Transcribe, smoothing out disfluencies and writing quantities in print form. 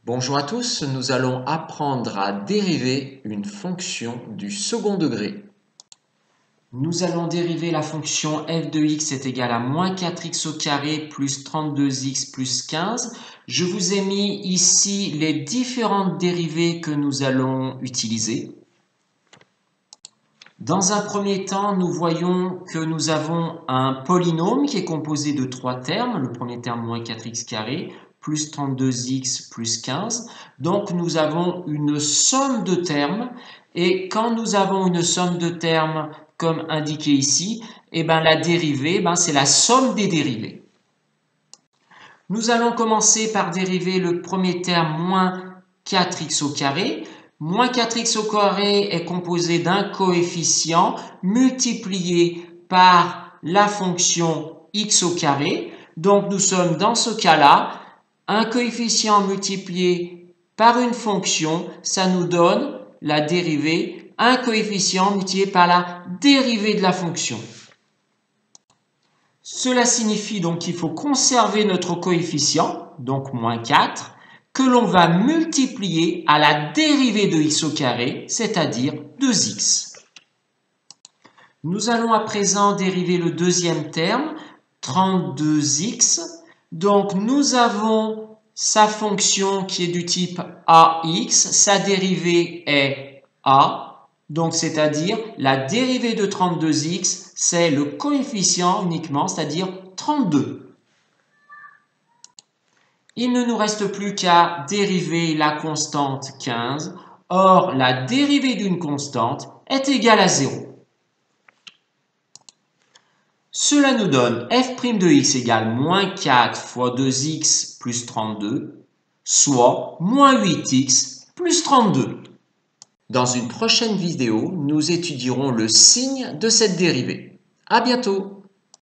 Bonjour à tous, nous allons apprendre à dériver une fonction du second degré. Nous allons dériver la fonction f de x est égal à moins 4x au carré plus 32x plus 15. Je vous ai mis ici les différentes dérivées que nous allons utiliser. Dans un premier temps, nous voyons que nous avons un polynôme qui est composé de trois termes. Le premier terme, moins 4x carré, plus 32x plus 15. Donc, nous avons une somme de termes. Et quand nous avons une somme de termes, comme indiqué ici, la dérivée, c'est la somme des dérivées. Nous allons commencer par dériver le premier terme, moins 4x au carré. Moins 4x au carré est composé d'un coefficient multiplié par la fonction x au carré. Donc nous sommes dans ce cas-là, un coefficient multiplié par une fonction, ça nous donne la dérivée, un coefficient multiplié par la dérivée de la fonction. Cela signifie donc qu'il faut conserver notre coefficient, donc moins 4, que l'on va multiplier à la dérivée de x au carré, c'est-à-dire 2x. Nous allons à présent dériver le deuxième terme, 32x. Donc nous avons sa fonction qui est du type ax, sa dérivée est a, donc c'est-à-dire la dérivée de 32x, c'est le coefficient uniquement, c'est-à-dire 32. Il ne nous reste plus qu'à dériver la constante 15. Or, la dérivée d'une constante est égale à 0. Cela nous donne f' de x égale moins 4 fois 2x plus 32, soit moins 8x plus 32. Dans une prochaine vidéo, nous étudierons le signe de cette dérivée. À bientôt!